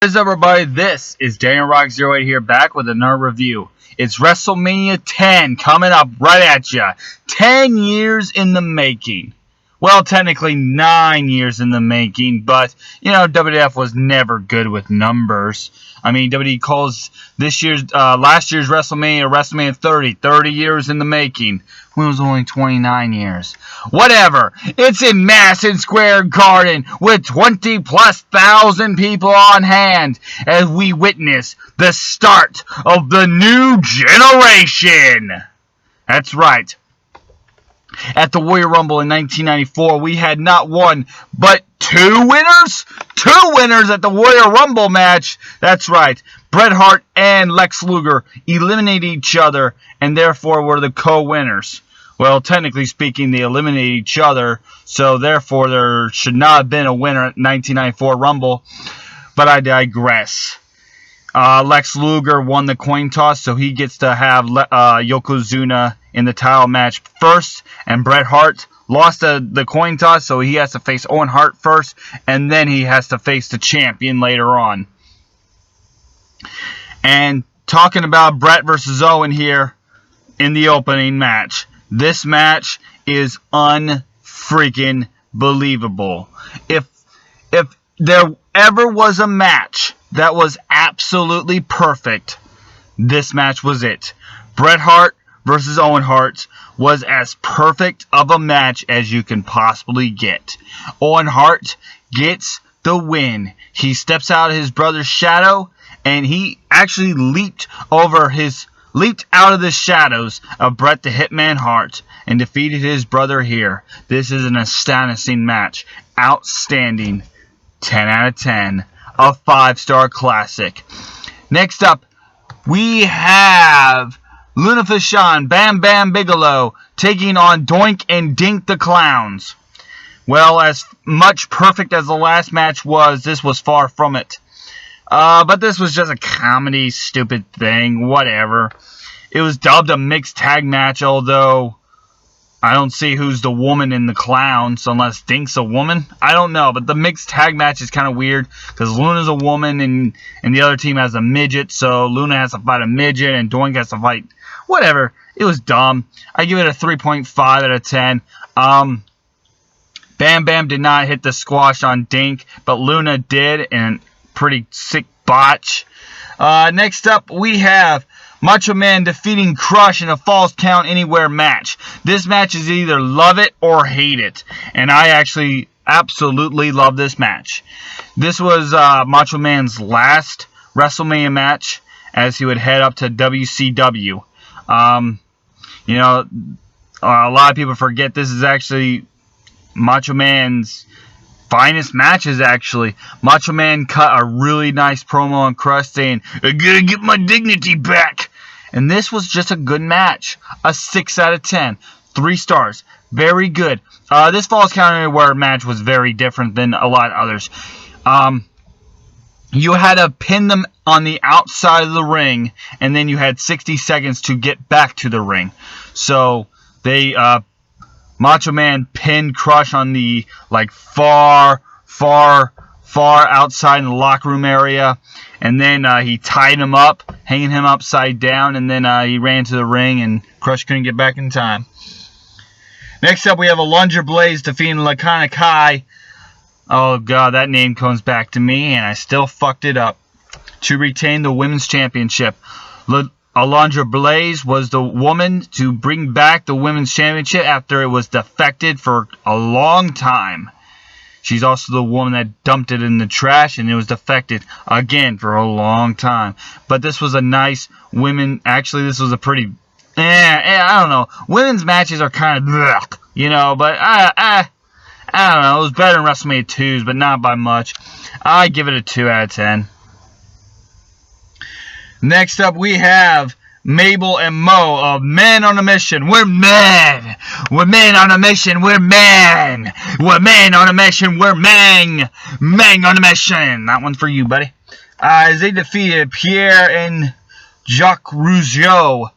What is up, everybody? This is Daniel Rock 08 here, back with another review. It's Wrestlemania 10 coming up right at ya. 10 years in the making. Well, technically 9 years in the making, but, you know, WWF was never good with numbers. I mean, WWE calls last year's WrestleMania 30 years in the making. When it was only 29 years. Whatever. It's in Madison Square Garden with 20,000+ people on hand as we witness the start of the new generation. That's right. At the Royal Rumble in 1994, we had not one, but two winners? Two winners at the Royal Rumble match. That's right. Bret Hart and Lex Luger eliminated each other and therefore were the co-winners. Well, technically speaking, they eliminated each other, so therefore there should not have been a winner at 1994 Rumble, but I digress. Lex Luger won the coin toss, so he gets to have Yokozuna in the title match first, and Bret Hart lost the coin toss, so he has to face Owen Hart first, and then he has to face the champion later on. And talking about Bret versus Owen here in the opening match. This match is unfreaking believable. If there ever was a match that was absolutely perfect, this match was it. Bret Hart versus Owen Hart was as perfect of a match as you can possibly get. Owen Hart gets the win. He steps out of his brother's shadow, and he actually leaped out of the shadows of Bret the Hitman Hart and defeated his brother here. This is an astonishing match. Outstanding. 10 out of 10. A 5-star classic. Next up, we have Luna Vachon, Bam Bam Bigelow taking on Doink and Dink the Clowns. Well, as much perfect as the last match was, this was far from it. But this was just a comedy, stupid thing, whatever. It was dubbed a mixed tag match, although I don't see who's the woman in the clowns, unless Dink's a woman. I don't know, but the mixed tag match is kind of weird, because Luna's a woman, and the other team has a midget, so Luna has to fight a midget, and Doink has to fight, whatever. It was dumb. I give it a 3.5 out of 10. Bam Bam did not hit the squash on Dink, but Luna did, and pretty sick botch. Next up, we have Macho Man defeating Crush in a Falls Count Anywhere match. This match is either love it or hate it, and I actually absolutely love this match. This was Macho Man's last WrestleMania match as he would head up to WCW. You know, a lot of people forget this is actually Macho Man's finest matches, actually. Macho Man cut a really nice promo on Crush saying, "I gotta get my dignity back." And this was just a good match. A 6 out of 10. 3 stars. Very good. This Falls Count Anywhere match was very different than a lot of others. You had to pin them on the outside of the ring, and then you had 60 seconds to get back to the ring. So, Macho Man pinned Crush on the, far outside in the locker room area. And then he tied him up, hanging him upside down. And then he ran to the ring, and Crush couldn't get back in time. Next up, we have a Lunger Blaze defeating Laconic Kai. Oh, God, that name comes back to me, and I still fucked it up. To retain the Women's Championship. Alundra Blaze was the woman to bring back the Women's Championship after it was defected for a long time. She's also the woman that dumped it in the trash, and it was defected again for a long time. But this was a nice women. Actually, this was a pretty. I don't know. Women's matches are kind of, blech, you know. But I don't know. It was better than WrestleMania 2's, but not by much. I give it a 2 out of 10. Next up, we have Mabel and Mo of Men on a Mission. We're men. We're men on a mission. We're men. We're men on a mission. We're Mang. Mang on a mission. That one's for you, buddy. As they defeated Pierre and Jacques Rougeau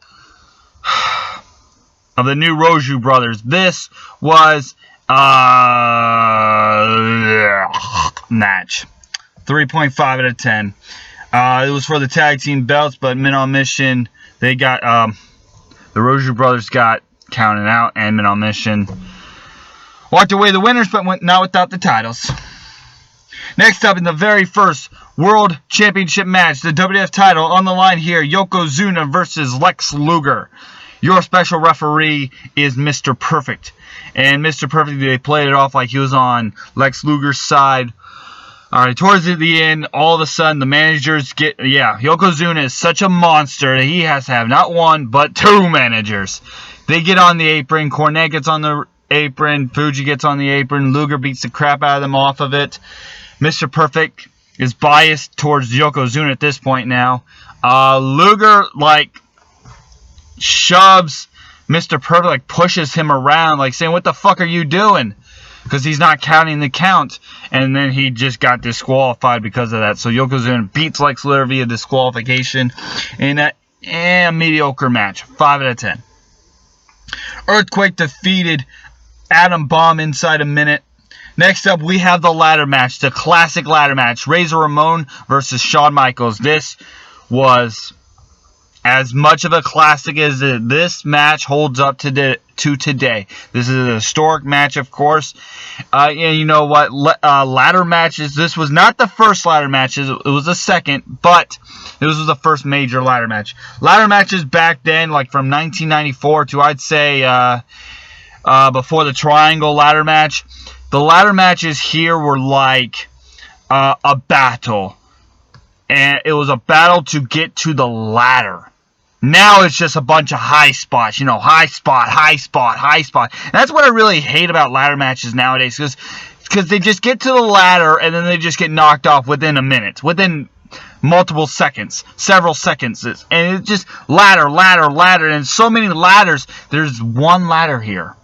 of the new Rougeau brothers. This was match. 3.5 out of 10. It was for the tag team belts, but Men on Mission, they got, the Rozier brothers got counted out, and Men on Mission walked away the winners, but not without the titles. Next up, in the very first World Championship match, the WWF title on the line here, Yokozuna versus Lex Luger. Your special referee is Mr. Perfect. And Mr. Perfect, they played it off like he was on Lex Luger's side. Alright, towards the end, all of a sudden, the managers get... Yeah, Yokozuna is such a monster that he has to have not one, but two managers. They get on the apron. Cornette gets on the apron. Fuji gets on the apron. Luger beats the crap out of them off of it. Mr. Perfect is biased towards Yokozuna at this point now. Luger, like, shoves Mr. Perfect, like, pushes him around, like, saying, what the fuck are you doing? Because he's not counting the count. And then he just got disqualified because of that. So Yokozuna beats Lex Luger via disqualification in a mediocre match. 5 out of 10. Earthquake defeated Adam Bomb inside a minute. Next up, we have the ladder match, the classic ladder match. Razor Ramon versus Shawn Michaels. This was as much of a classic as this match holds up to today. This is a historic match, of course. And you know what? Ladder matches, this was not the first ladder matches. It was the second, but this was the first major ladder match. Ladder matches back then, like from 1994 to, I'd say, before the triangle ladder match. The ladder matches here were like a battle. And it was a battle to get to the ladder. Now it's just a bunch of high spots. You know, high spot, high spot, high spot. And that's what I really hate about ladder matches nowadays. Because they just get to the ladder and then they just get knocked off within a minute. Within multiple seconds. Several seconds. And it's just ladder, ladder, ladder. And so many ladders. There's one ladder here.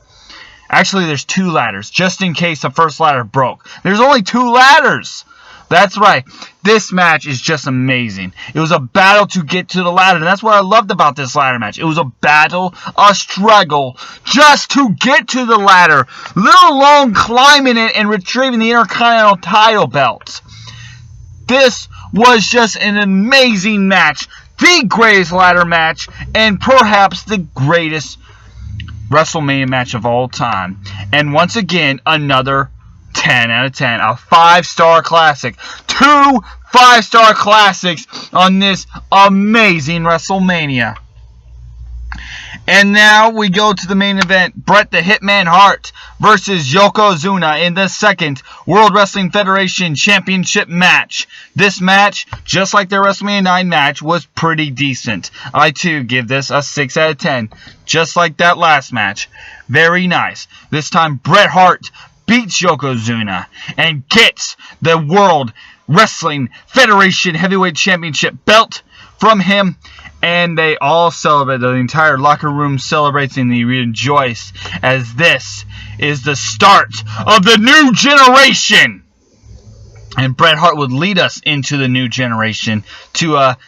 Actually, there's two ladders, just in case the first ladder broke. There's only two ladders. That's right. This match is just amazing. It was a battle to get to the ladder, and that's what I loved about this ladder match. It was a battle, a struggle, just to get to the ladder, let alone climbing it and retrieving the Intercontinental title belts. This was just an amazing match. The greatest ladder match, and perhaps the greatest WrestleMania match of all time. And once again, another 10 out of 10. A 5-star classic. 2 5-star classics on this amazing WrestleMania. And now we go to the main event. Bret the Hitman Hart versus Yokozuna in the second World Wrestling Federation Championship match. This match, just like their WrestleMania 9 match, was pretty decent. I too give this a 6 out of 10. Just like that last match. Very nice. This time Bret Hart beats Yokozuna and gets the World Wrestling Federation Heavyweight Championship belt from him. And they all celebrate. The entire locker room celebrates and they rejoice as this is the start of the new generation. And Bret Hart would lead us into the new generation to a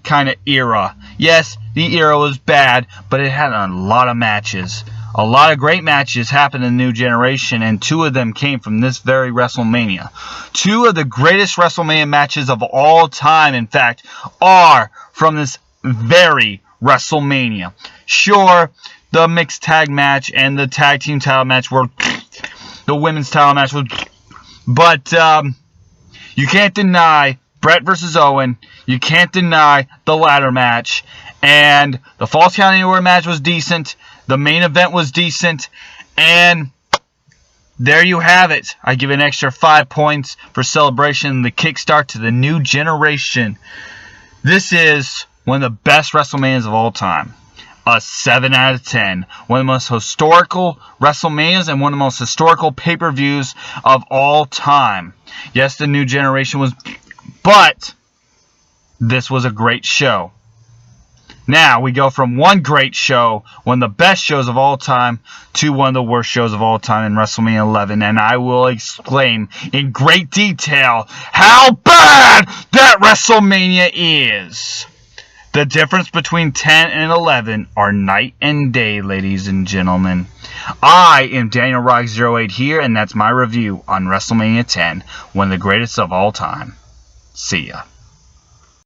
kind of era. Yes, the era was bad, but it had a lot of matches. A lot of great matches happened in the new generation, and 2 of them came from this very WrestleMania. 2 of the greatest WrestleMania matches of all time, in fact, are from this very WrestleMania. Sure, the mixed tag match and the tag team title match were the women's title match was, but you can't deny Bret versus Owen. You can't deny the ladder match, and the Falls Count Anywhere match was decent. The main event was decent, and there you have it. I give an extra 5 points for celebration, the kickstart to the new generation. This is one of the best WrestleManias of all time. A 7 out of 10. One of the most historical WrestleManias and one of the most historical pay-per-views of all time. Yes, the new generation was... But this was a great show. Now, we go from one great show, one of the best shows of all time, to one of the worst shows of all time in WrestleMania 11. And I will explain in great detail how bad that WrestleMania is. The difference between 10 and 11 are night and day, ladies and gentlemen. I am Daniel Rock 08 here, and that's my review on WrestleMania 10, one of the greatest of all time. See ya.